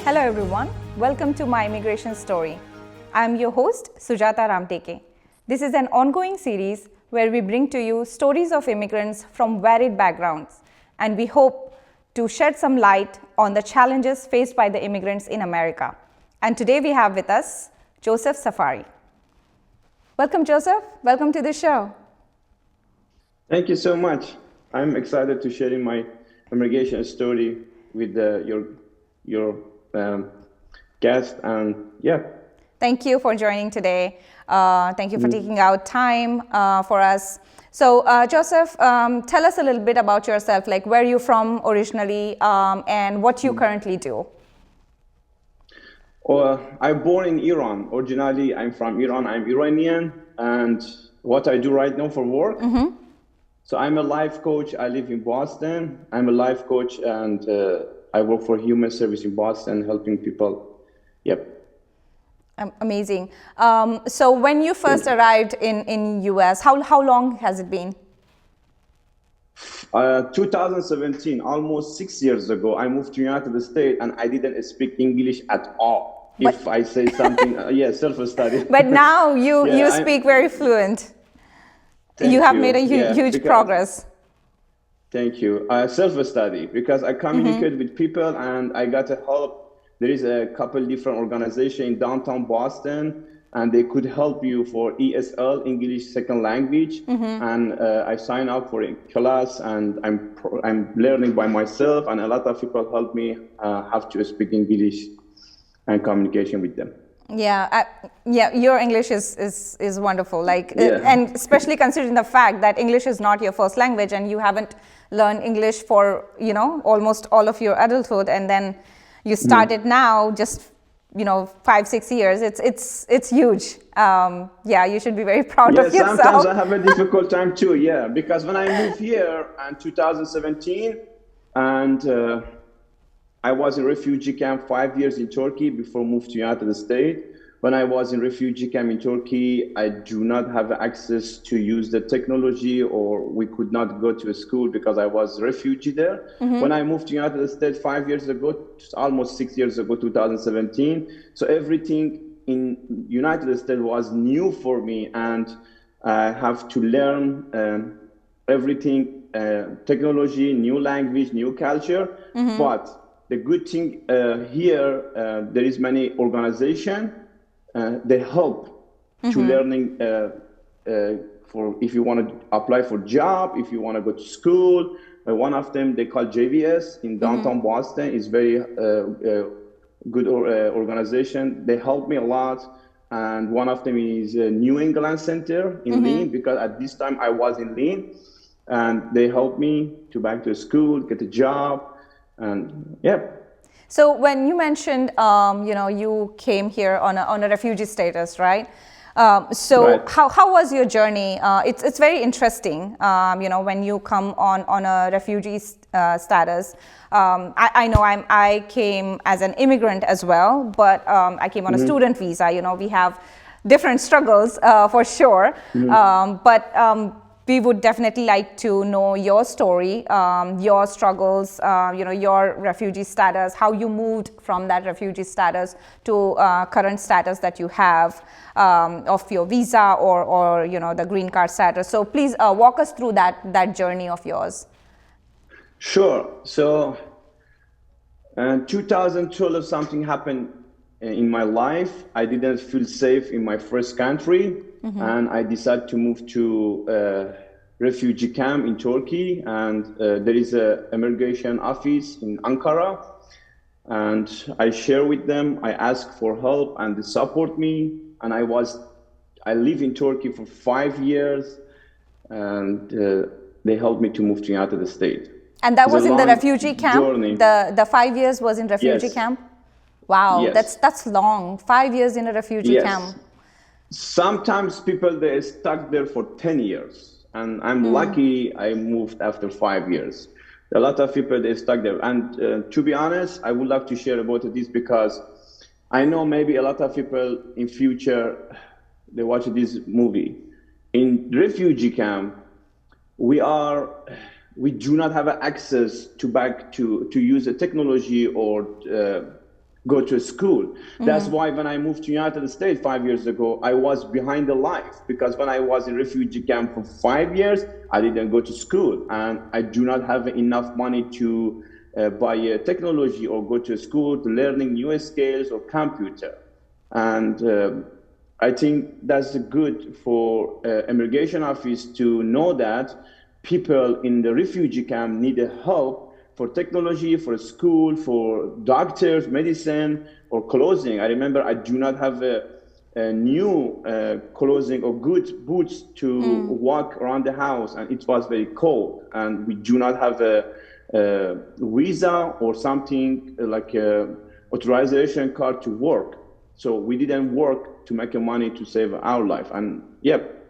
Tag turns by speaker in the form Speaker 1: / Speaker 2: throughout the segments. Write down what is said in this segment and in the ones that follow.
Speaker 1: Hello everyone, welcome to My Immigration Story. I am your host Sujata Ramteke. This is an ongoing series where we bring to you stories of immigrants from varied backgrounds, and we hope to shed some light on the challenges faced by the immigrants in America. And today we have with us Joseph Safari. Welcome Joseph, welcome to the show.
Speaker 2: Thank you so much. I'm excited to sharing my immigration story with your guest, and yeah.
Speaker 1: Thank you for joining today. Thank you for taking out time for us. So Joseph, tell us a little bit about yourself, like where you're from originally and what you currently do.
Speaker 2: I'm born in Iran. Originally, I'm from Iran. I'm Iranian, and what I do right now for work. So I'm a life coach. I live in Boston. I'm a life coach, and I work for Human Service in Boston, helping people. Yep.
Speaker 1: Amazing. So when you first arrived in US, how long has it been?
Speaker 2: 2017, almost 6 years ago, I moved to United States, and I didn't speak English at all.
Speaker 1: But
Speaker 2: if I say something, self-study.
Speaker 1: But now you speak very fluent. You have made a huge progress.
Speaker 2: Thank you. Self-study, because I communicate with people and I got a help. There is a couple different organizations in downtown Boston, and they could help you for ESL, English Second Language. And I signed up for a class, and I'm learning by myself, and a lot of people help me have to speak English and communication with them.
Speaker 1: Yeah, your English is wonderful. And especially considering the fact that English is not your first language, and you haven't learned English for almost all of your adulthood, and then you started now just 5-6 years. It's huge. You should be very proud of yourself.
Speaker 2: Sometimes I have a difficult time too. Yeah, because when I moved here in 2017, and I was in refugee camp 5 years in Turkey before I moved to United States. When I was in refugee camp in Turkey, I do not have access to use the technology, or we could not go to a school because I was a refugee there. When I moved to United States 5 years ago, almost 6 years ago, 2017, so everything in United States was new for me, and I have to learn everything, technology, new language, new culture. But the good thing here, there is many organizations. They help to learning for if you want to apply for job, if you want to go to school. One of them they call JVS in downtown Boston is very good organization. They help me a lot, and one of them is New England Center in Lynn, because at this time I was in Lynn, and they helped me to back to school, get a job, and yeah.
Speaker 1: So when you mentioned, you came here on a refugee status, right? Right. How was your journey? It's very interesting, when you come on a refugee status. I know I came as an immigrant as well, but I came on a student visa. We have different struggles for sure, but we would definitely like to know your story, your struggles, your refugee status, how you moved from that refugee status to current status that you have of your visa or the green card status. So please walk us through that journey of yours.
Speaker 2: Sure. So in 2012, something happened in my life. I didn't feel safe in my first country. And I decided to move to refugee camp in Turkey, and there is a immigration office in Ankara, and I share with them. I ask for help, and they support me. And I live in Turkey for 5 years, and they helped me to move to United States.
Speaker 1: And that was in the refugee camp.
Speaker 2: Journey.
Speaker 1: The 5 years was in refugee camp. Wow,
Speaker 2: yes.
Speaker 1: That's long. 5 years in a refugee camp.
Speaker 2: Sometimes people they stuck there for 10 years, and I'm lucky I moved after 5 years. A lot of people they stuck there, and to be honest, I would love to share about this because I know maybe a lot of people in future they watch this movie. In refugee camp, we do not have access to use a technology or go to school. That's why when I moved to United States 5 years ago, I was behind the life, because when I was in refugee camp for 5 years, I didn't go to school, and I do not have enough money to buy a technology or go to school to learning new skills or computer. And I think that's good for immigration office to know that people in the refugee camp need help for technology, for school, for doctors, medicine, or clothing. I remember I do not have a new clothing or good boots to walk around the house, and it was very cold, and we do not have a visa or something like a authorization card to work. So we didn't work to make money to save our life. And yep.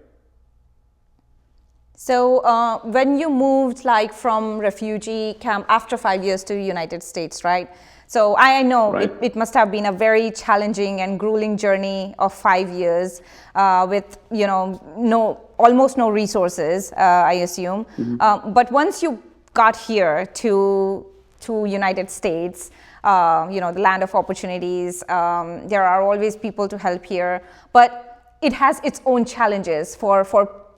Speaker 1: So when you moved like from refugee camp after 5 years to the United States, right? So I know
Speaker 2: Right.
Speaker 1: it must have been a very challenging and grueling journey of 5 years with, you know, almost no resources, I assume. But once you got here to United States, you know, the land of opportunities, there are always people to help here, but it has its own challenges for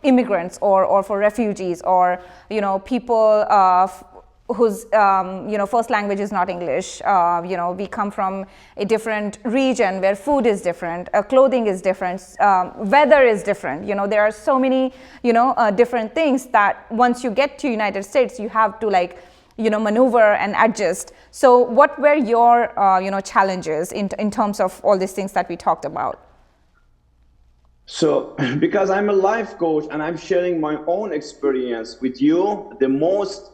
Speaker 1: immigrants or for refugees, or, you know, people whose, you know, first language is not English. You know, we come from a different region where food is different, clothing is different, weather is different. You know, there are so many, you know, different things that once you get to United States, you have to, like, you know, maneuver and adjust. So what were your, you know, challenges in terms of all these things that we talked about?
Speaker 2: So, because I'm a life coach and I'm sharing my own experience with you, the most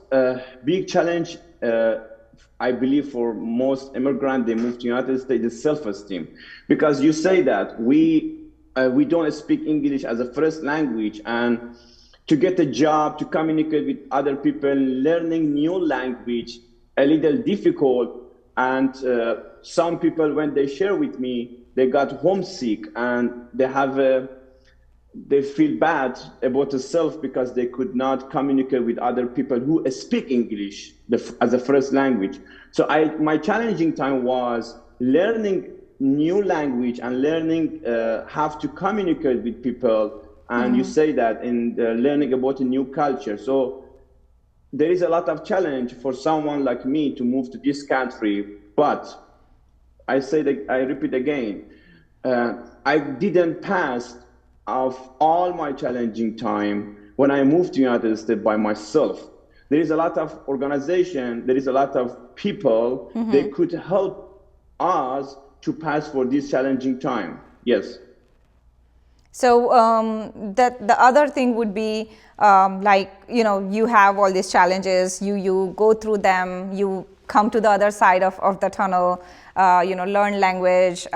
Speaker 2: big challenge, I believe, for most immigrants, they move to the United States, is self-esteem. Because you say that we don't speak English as a first language, and to get a job, to communicate with other people, learning new language, a little difficult. And some people, when they share with me, they got homesick, and they feel bad about themselves because they could not communicate with other people who speak English as a first language. So my challenging time was learning new language and learning how to communicate with people. And you say that in learning about a new culture. So there is a lot of challenge for someone like me to move to this country, but I say that, I repeat again, I didn't pass of all my challenging time when I moved to the United States by myself. There is a lot of organization, there is a lot of people, they could help us to pass for this challenging time. Yes.
Speaker 1: So the other thing would be like, you know, you have all these challenges, you go through them, you come to the other side of the tunnel, you know, learn language,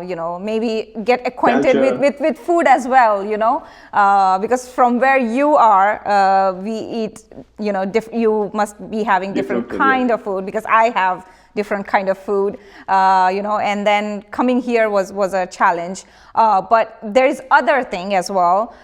Speaker 1: you know, maybe get acquainted with food as well, you know, because from where you are, we eat, you know, you must be having different kind of food, because I have different kind of food, you know, and then coming here was a challenge. But there is other thing as well,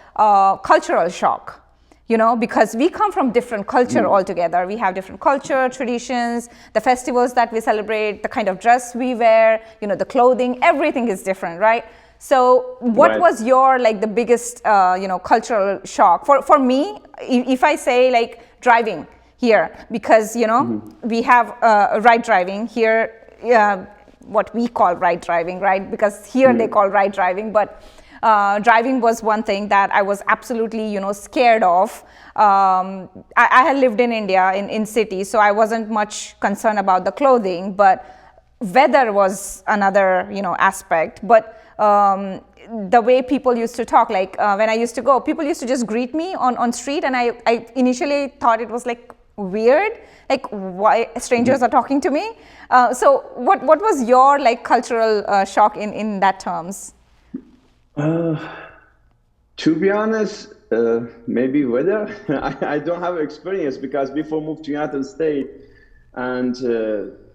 Speaker 1: cultural shock. You know, because we come from different culture altogether. We have different culture, traditions, the festivals that we celebrate, the kind of dress we wear, you know, the clothing, everything is different, right? So what was your, like, the biggest, you know, cultural shock? For me, if I say, like, driving here, because, you know, we have right driving here, what we call right driving, right? Because here they call right driving, but driving was one thing that I was absolutely, you know, scared of. I had lived in India in cities, so I wasn't much concerned about the clothing, but weather was another, you know, aspect. But the way people used to talk, like when I used to go, people used to just greet me on street, and I initially thought it was like weird, like why strangers are talking to me. So what was your, like, cultural shock in that terms?
Speaker 2: To be honest, maybe weather. I don't have experience, because before I moved to United States, and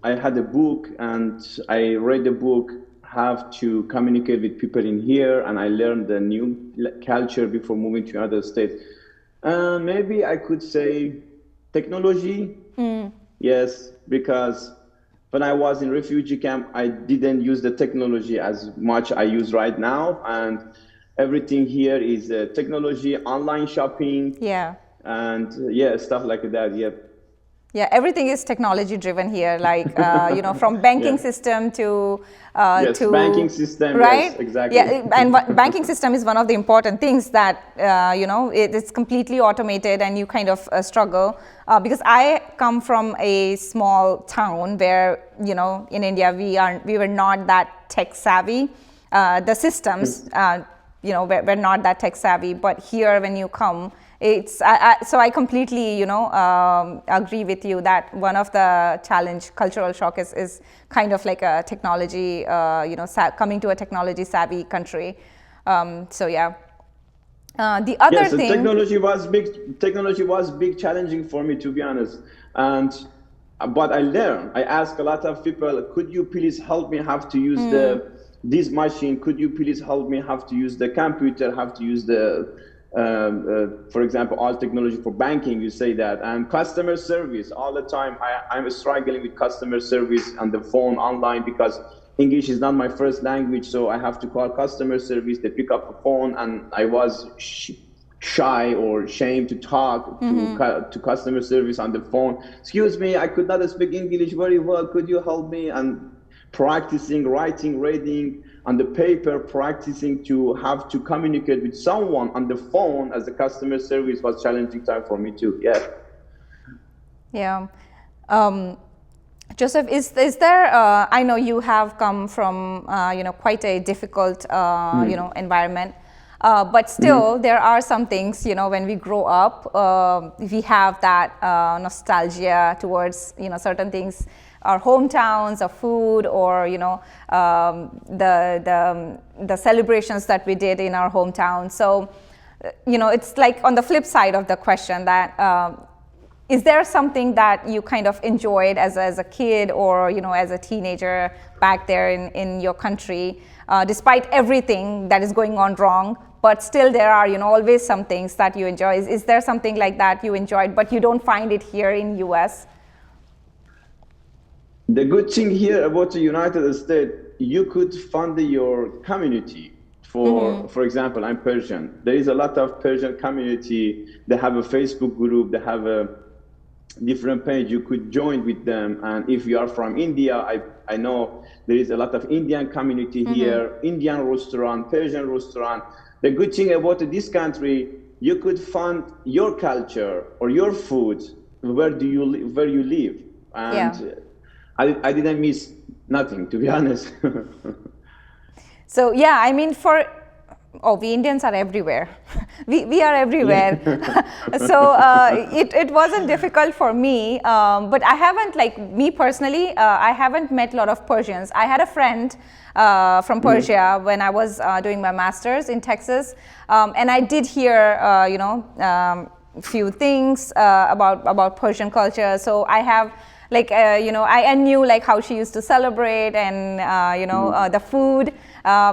Speaker 2: I had a book, and I read the book how to communicate with people in here, and I learned the new culture before moving to United States. Maybe I could say technology. Yes, because when I was in refugee camp, I didn't use the technology as much I use right now. And everything here is technology, online shopping,
Speaker 1: Yeah.
Speaker 2: and yeah, stuff like that. Yeah.
Speaker 1: Yeah, everything is technology driven here, like from banking
Speaker 2: Yeah.
Speaker 1: system
Speaker 2: Yes, banking system. Yes,
Speaker 1: right?
Speaker 2: exactly.
Speaker 1: Yeah, and banking system is one of the important things that it's completely automated, and you kind of struggle because I come from a small town where in India we were not that tech savvy. The systems we're not that tech savvy, but here when you come, so I completely agree with you that one of the cultural shock is kind of like a technology coming to a technology savvy country. So yeah, the other
Speaker 2: Yes, so
Speaker 1: thing.
Speaker 2: technology was big challenging for me, to be honest. And but I learned. I asked a lot of people, could you please help me how to use this machine? Could you please help me how to use the computer, how to use for example, all technology for banking, you say that, and customer service all the time. I'm struggling with customer service on the phone, online, because English is not my first language, so I have to call customer service. They pick up the phone, and I was shy or ashamed to talk to customer service on the phone. Excuse me, I could not speak English very well. Could you help me? And practicing writing, reading on the paper, practicing to have to communicate with someone on the phone as a customer service was challenging time for me too. Yeah.
Speaker 1: Yeah. Joseph, is there? I know you have come from quite a difficult environment, but still there are some things when we grow up, we have that nostalgia towards certain things, our hometowns, our food, or the celebrations that we did in our hometown. So it's like on the flip side of the question that. Is there something that you kind of enjoyed as a kid or as a teenager back there in your country, despite everything that is going on wrong, but still there are always some things that you enjoy? Is there something like that you enjoyed but you don't find it here in US?
Speaker 2: The good thing here about the United States, you could fund your community. For example, I'm Persian. There is a lot of Persian community. They have a Facebook group. They have a different page. You could join with them. And if you are from India, I know there is a lot of Indian community here, Indian restaurant, Persian restaurant. The good thing about this country, you could fund your culture or your food where you live. And I didn't miss nothing, to be honest.
Speaker 1: So yeah, I mean, we Indians are everywhere. we are everywhere. So it wasn't difficult for me, but I haven't, like me personally, I haven't met a lot of Persians. I had a friend from Persia when I was doing my master's in Texas, and I did hear, few things about Persian culture. So I have. I knew like how she used to celebrate, and the food,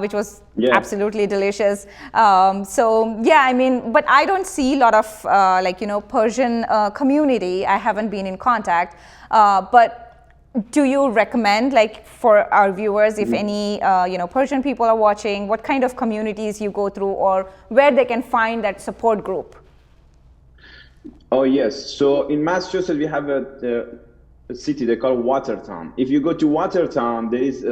Speaker 1: which was absolutely delicious. So yeah, I mean, but I don't see a lot of Persian community. I haven't been in contact, but do you recommend, like, for our viewers, if any Persian people are watching, what kind of communities you go through, or where they can find that support group?
Speaker 2: Oh yes, so in Massachusetts we have a city they call Watertown. If you go to Watertown, there is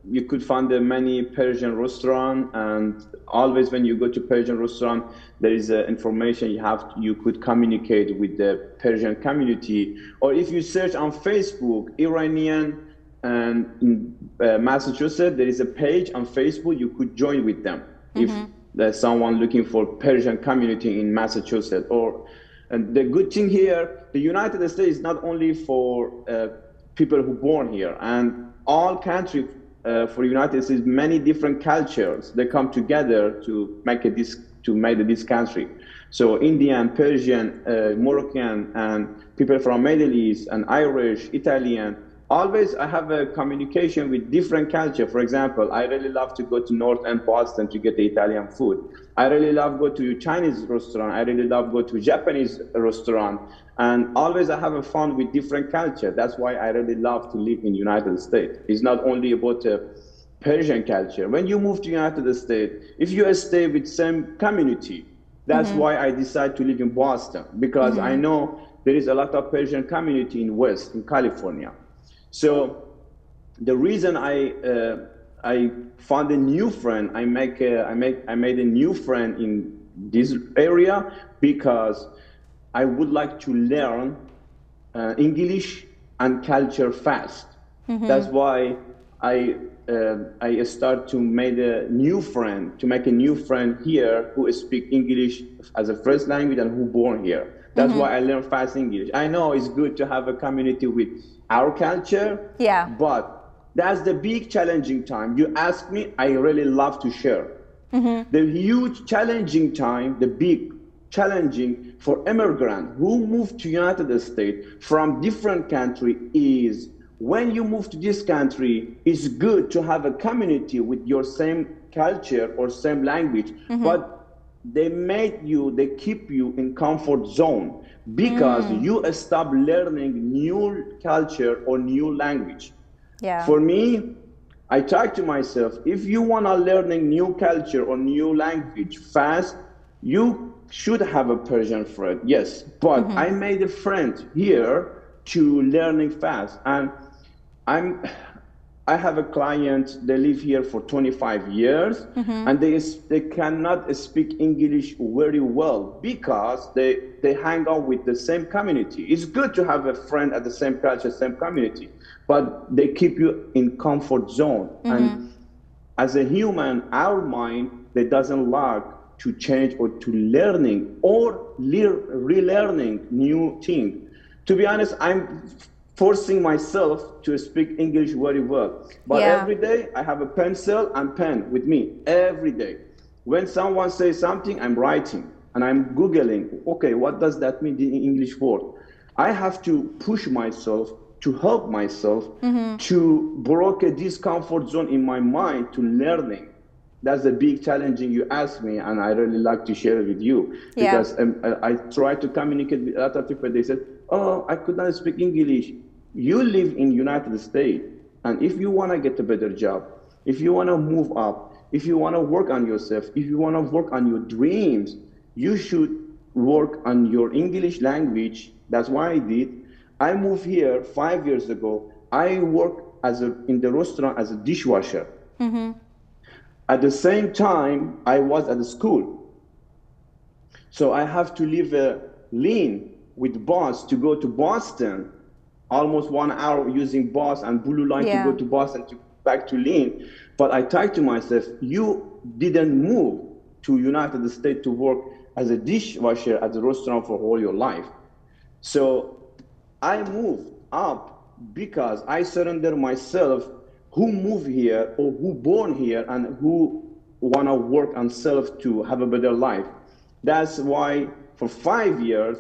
Speaker 2: you could find many Persian restaurant, and always when you go to Persian restaurant, there is information you could communicate with the Persian community. Or if you search on Facebook Iranian, and in Massachusetts there is a page on Facebook, you could join with them if there's someone looking for Persian community in Massachusetts. And the good thing here, the United States is not only for people who born here, and all countries for United States, many different cultures, they come together to make this country. So Indian, Persian, Moroccan, and people from Middle East, and Irish, Italian, always I have a communication with different culture. For example, I really love to go to North End Boston to get the Italian food. I really love go to Chinese restaurant. I really love go to Japanese restaurant. And always I have a fun with different culture. That's why I really love to live in United States. It's not only about Persian culture. When you move to United States, if you stay with same community, that's why I decided to live in Boston, because I know there is a lot of Persian community in West, in California. So the reason I found a new friend, I made a new friend in this area because I would like to learn English and culture fast. That's why I start to make a new friend here who speak English as a first language and who born here. That's why I learn fast English. I know it's good to have a community with our culture, but that's the big challenging time. You ask me, I really love to share. The huge challenging time, the big challenging for immigrant who move to United States from different country is when you move to this country, it's good to have a community with your same culture or same language, but they keep you in comfort zone because you stop learning new culture or new language. For me, I talk to myself, if you want to learning new culture or new language fast, you should have a Persian friend, yes. But I made a friend here to learning fast. And I have a client, they live here for 25 years, and they cannot speak English very well because they hang out with the same community. It's good to have a friend at the same culture, same community, but they keep you in comfort zone. And as a human, our mind, they doesn't like to change or to learning or relearning new things. To be honest, I'm forcing myself to speak English very well. But every day I have a pencil and pen with me, every day. When someone says something, I'm writing and I'm Googling, okay, what does that mean in English word? I have to push myself to help myself to break this comfort zone in my mind to learning. That's the big challenging you asked me, and I really like to share it with you because I try to communicate with a lot of people. They said, "Oh, I could not speak English." You live in United States, and if you want to get a better job, if you want to move up, if you want to work on yourself, if you want to work on your dreams, you should work on your English language. That's what I did. I moved here 5 years ago. I work in the restaurant as a dishwasher. At the same time, I was at the school. So I have to leave a lane with bus to go to Boston, almost 1 hour using bus and blue line to go to Boston back to Lynn. But I thought to myself, you didn't move to United States to work as a dishwasher at the restaurant for all your life. So I moved up because I surrender myself who move here or who born here and who want to work on self to have a better life. That's why for 5 years,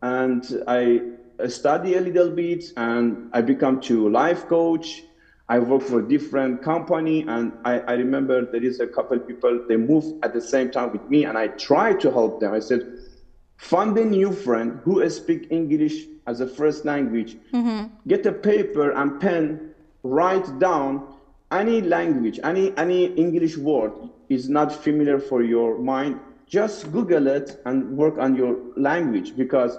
Speaker 2: and I study a little bit and I become to life coach. I work for a different company, and I remember there is a couple people, they moved at the same time with me, and I tried to help them. I said, find a new friend who speak English as a first language, get a paper and pen, write down any language, any English word is not familiar for your mind, just Google it and work on your language. Because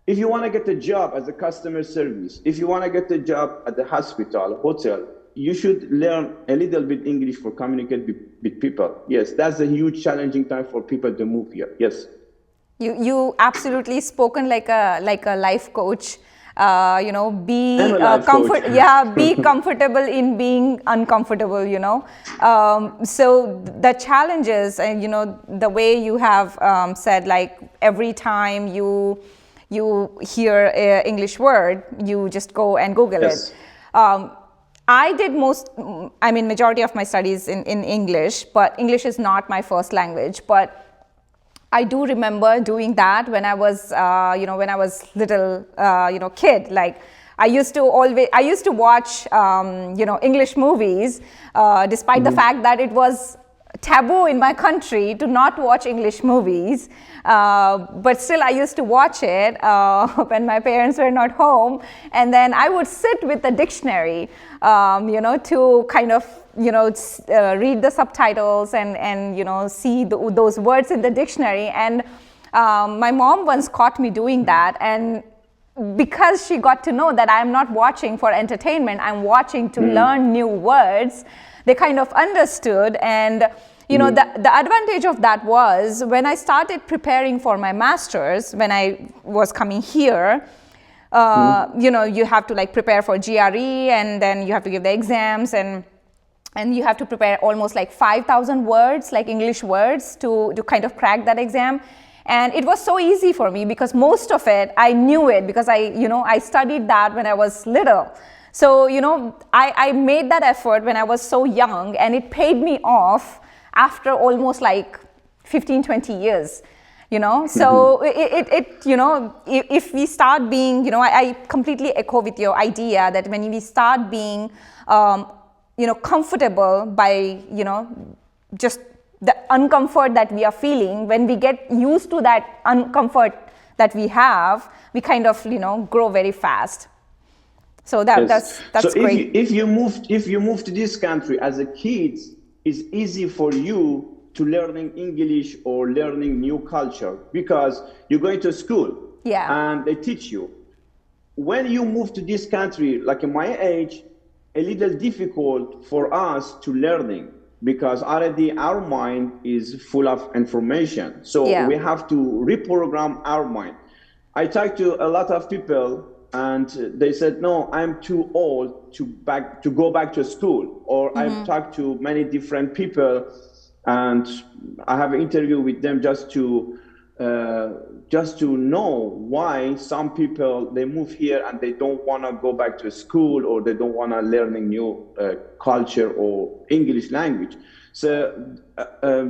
Speaker 2: if you want to get a job as a customer service, if you want to get a job at the hospital, hotel, you should learn a little bit English for communicate with people. Yes, that's a huge challenging time for people to move here. Yes.
Speaker 1: You absolutely spoken like a life coach. Be be comfortable in being uncomfortable. So the challenges, and the way you have said, like every time you hear an English word, you just go and Google it. I did majority of my studies in English, but English is not my first language. But I do remember doing that when I was, little, kid. Like I used to watch, English movies, despite the fact that it was taboo in my country to not watch English movies, but still I used to watch it when my parents were not home, and then I would sit with the dictionary, to kind of, read the subtitles and see those words in the dictionary. And my mom once caught me doing that, and because she got to know that I'm not watching for entertainment, I'm watching to learn new words, they kind of understood. And the advantage of that was when I started preparing for my master's, when I was coming here, you have to like prepare for GRE, and then you have to give the exams, and you have to prepare almost like 5,000 words, like English words, to kind of crack that exam. And it was so easy for me because most of it, I knew it because I studied that when I was little. So, I made that effort when I was so young, and it paid me off after almost like 15, 20 years, So if we start being, I completely echo with your idea that when we start being, comfortable by, just the uncomfort that we are feeling, when we get used to that uncomfort that we have, we kind of, grow very fast. So that's
Speaker 2: so
Speaker 1: great.
Speaker 2: If you move to this country as a kid, it's easy for you to learning English or learning new culture because you're going to school, and they teach you. When you move to this country, like in my age, a little difficult for us to learning, because already our mind is full of information. So we have to reprogram our mind. I talked to a lot of people, and they said, no, I'm too old to go back to school. Or I've talked to many different people, and I have an interview with them just to know why some people, they move here and they don't want to go back to school, or they don't want to learn new culture or English language. So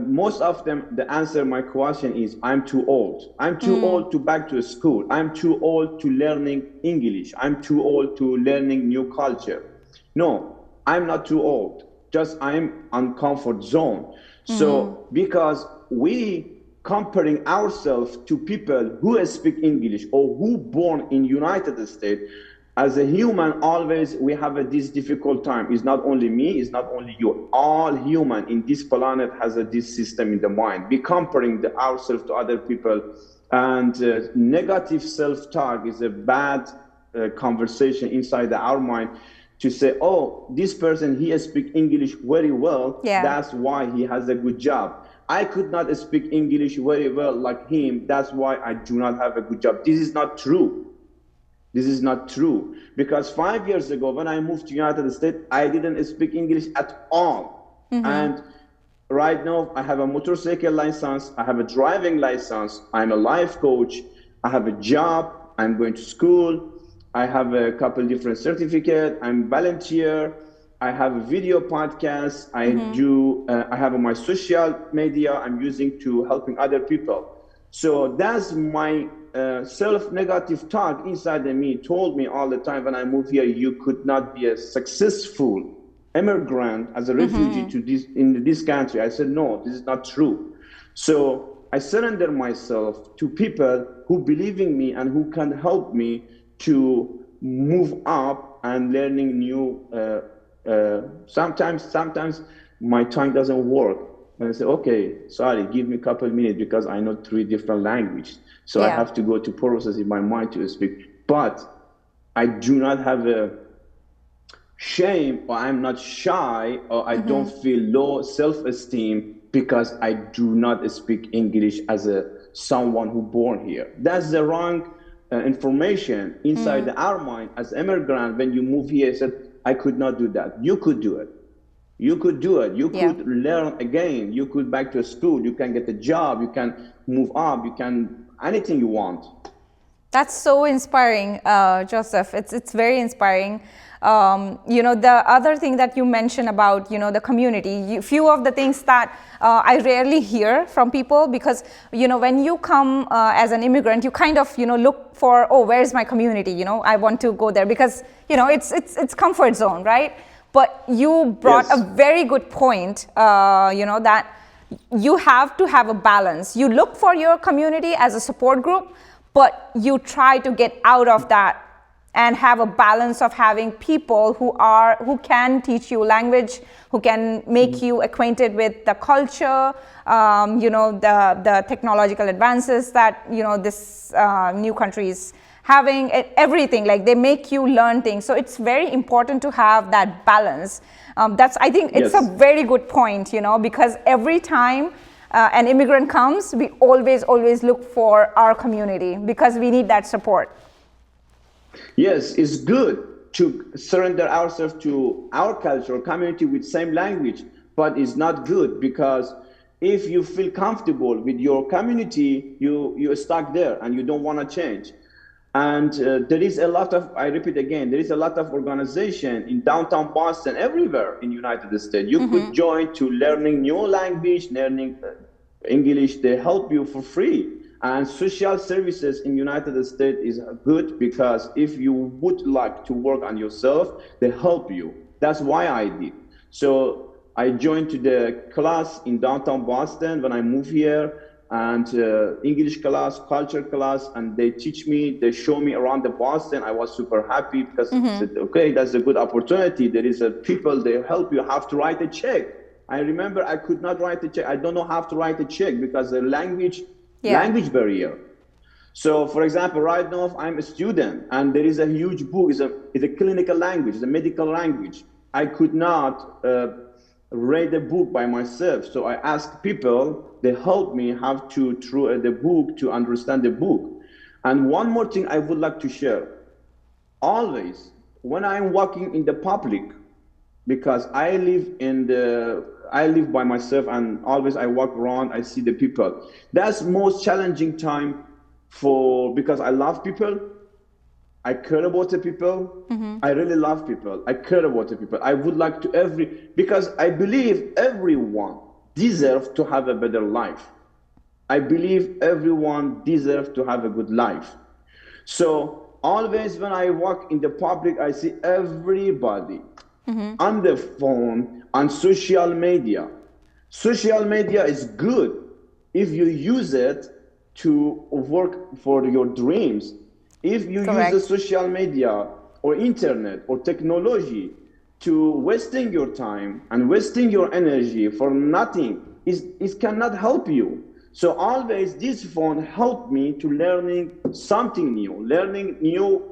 Speaker 2: most of them, the answer my question is, I'm too old. I'm too old to back to school. I'm too old to learning English. I'm too old to learning new culture. No, I'm not too old. Just I'm on comfort zone. So because we comparing ourselves to people who speak English or who born in United States, as a human, always we have this difficult time. It's not only me, it's not only you. All human in this planet has this system in the mind. We comparing ourselves to other people, and negative self-talk is a bad conversation inside our mind to say, oh, this person, he speaks English very well. That's why he has a good job. I could not speak English very well like him. That's why I do not have a good job. This is not true. This is not true. Because 5 years ago, when I moved to United States, I didn't speak English at all. And right now, I have a motorcycle license. I have a driving license. I'm a life coach. I have a job. I'm going to school. I have a couple different certificates. I'm volunteer. I have a video podcast. I have my social media I'm using to helping other people. So that's my self-negative talk inside of me told me all the time when I moved here, you could not be a successful immigrant as a refugee in this country. I said, no, this is not true. So I surrender myself to people who believe in me and who can help me to move up and learning new. Sometimes my tongue doesn't work. And I say, okay, sorry, give me a couple minutes because I know 3 different languages. So I have to go to process in my mind to speak. But I do not have a shame, or I'm not shy, or I don't feel low self-esteem because I do not speak English as someone who born here. That's the wrong information inside our mind as immigrant. When you move here, said, I could not do that. You could do it. You could do it. You could learn again. You could back to school. You can get a job. You can move up. You can anything you want.
Speaker 1: That's so inspiring, Joseph. It's very inspiring. The other thing that you mentioned about, the community, few of the things that I rarely hear from people, because, when you come as an immigrant, you kind of, look for, oh, where's my community? I want to go there because, it's comfort zone, right? But you brought
Speaker 2: Yes.
Speaker 1: a very good point, that you have to have a balance. You look for your community as a support group, but you try to get out of that and have a balance of having people who can teach you language, who can make you acquainted with the culture, the technological advances that this new country is having, everything. Like, they make you learn things. So it's very important to have that balance. I think it's
Speaker 2: Yes.
Speaker 1: a very good point, because every time an immigrant comes, we always look for our community because we need that support.
Speaker 2: Yes, it's good to surrender ourselves to our culture or community with same language, but it's not good because if you feel comfortable with your community, you're stuck there and you don't want to change. And there is a lot of, I repeat again, there is a lot of organization in downtown Boston, everywhere in United States. You could join to learning new language, learning English. They help you for free. And social services in United States is good because if you would like to work on yourself, they help you. That's why I did. So I joined to the class in downtown Boston when I moved here, and English class, culture class, and they teach me, they show me around the Boston. I was super happy because I said, okay, that's a good opportunity. There is a people, they help you, have to write a check. I remember I could not write a check. I don't know how to write a check because the language barrier. So for example, right now I'm a student and there is a huge book, it's a clinical language, it's a medical language. I could not read the book by myself. So I asked people, they helped me how to through the book to understand the book. And one more thing I would like to share. Always, when I'm walking in the public, because I live by myself and always I walk around, I see the people. That's most challenging time because I love people. I care about the people. I really love people. I care about the people. I would like to because I believe everyone deserves to have a better life. I believe everyone deserves to have a good life. So always when I walk in the public, I see everybody on the phone, on social media. Social media is good if you use it to work for your dreams. If you use the social media or internet or technology to wasting your time and wasting your energy for nothing, it cannot help you. So always this phone helped me to learning something new, learning new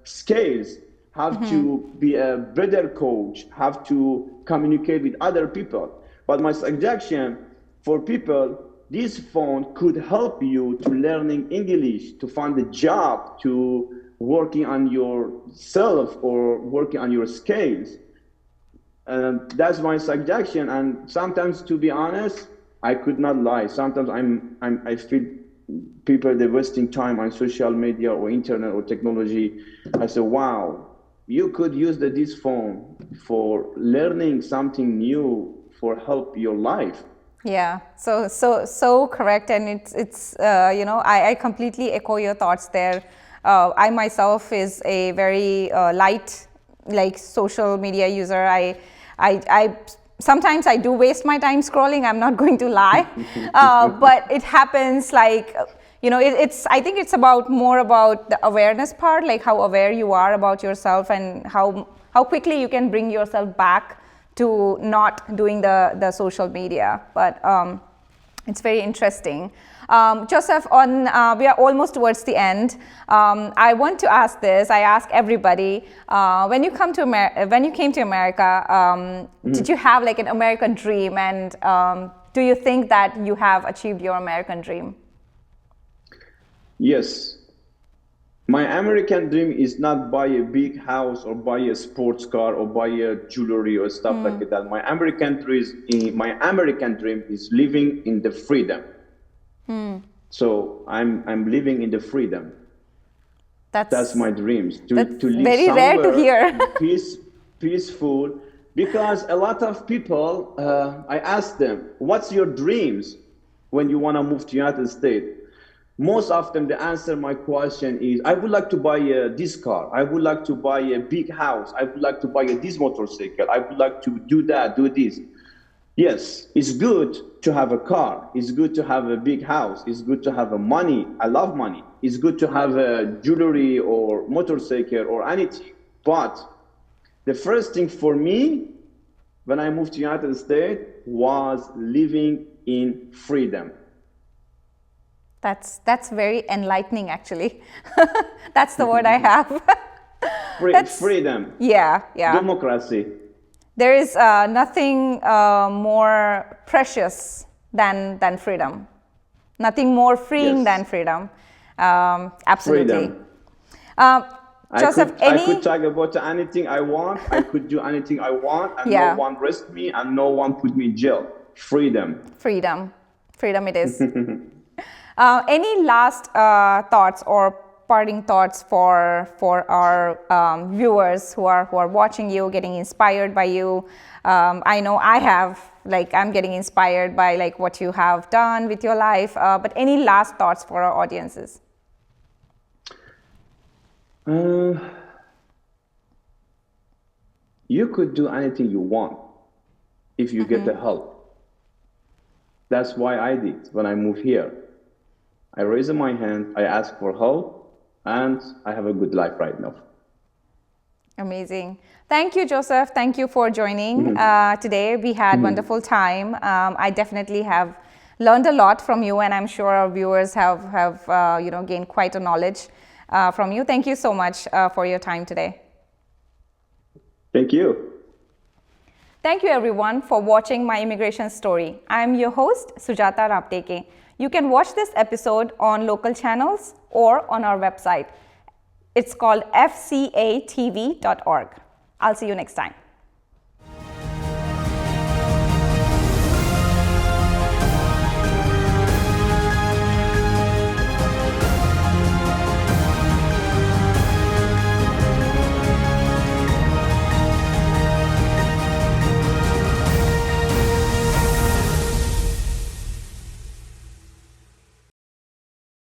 Speaker 2: skills, how to be a better coach, how to communicate with other people. But my suggestion for people, this phone could help you to learning English, to find a job, to working on yourself or working on your skills. That's my suggestion. And sometimes, to be honest, I could not lie. Sometimes I feel people, they're wasting time on social media or internet or technology. I say, wow, you could use this phone for learning something new for help your life.
Speaker 1: Yeah, so correct, and it's I completely echo your thoughts there. I myself is a very light social media user. I sometimes I do waste my time scrolling. I'm not going to lie, but it happens I think it's more about the awareness part, like how aware you are about yourself and how quickly you can bring yourself back to not doing the social media. But it's very interesting. Joseph, we are almost towards the end. I want to ask this. I ask everybody, when you came to America, did you have an American dream, and do you think that you have achieved your American dream?
Speaker 2: Yes. My American dream is not buy a big house or buy a sports car or buy a jewelry or stuff like that. My American dream is living in the freedom. So I'm living in the freedom. That's my dreams. To live
Speaker 1: very
Speaker 2: somewhere
Speaker 1: rare to hear.
Speaker 2: peaceful. Because a lot of people, I ask them, what's your dreams when you want to move to United States? Most often the answer my question is, I would like to buy this car. I would like to buy a big house. I would like to buy this motorcycle. I would like to do that, do this. Yes, it's good to have a car. It's good to have a big house. It's good to have money. I love money. It's good to have a jewelry or motorcycle or anything. But the first thing for me when I moved to United States was living in freedom.
Speaker 1: That's very enlightening, actually. That's the word I have.
Speaker 2: Freedom.
Speaker 1: Yeah.
Speaker 2: Democracy.
Speaker 1: There is nothing more precious than freedom. Nothing more freeing than freedom. Absolutely.
Speaker 2: Freedom.
Speaker 1: Joseph,
Speaker 2: I could talk about anything I want. I could do anything I want, and no one arrest me, and no one put me in jail. Freedom.
Speaker 1: Freedom it is. Any last thoughts or parting thoughts for our viewers who are watching you, getting inspired by you? I know I have, I'm getting inspired by what you have done with your life. But any last thoughts for our audiences?
Speaker 2: You could do anything you want if you get the help. That's why I did when I moved here. I raised my hand, I asked for help, and I have a good life right now.
Speaker 1: Amazing. Thank you, Joseph. Thank you for joining today. We had wonderful time. I definitely have learned a lot from you, and I'm sure our viewers have gained quite a knowledge from you. Thank you so much for your time today.
Speaker 2: Thank you.
Speaker 1: Thank you everyone for watching my immigration story. I am your host, Sujata Rapteke. You can watch this episode on local channels or on our website. It's called fcatv.org. I'll see you next time.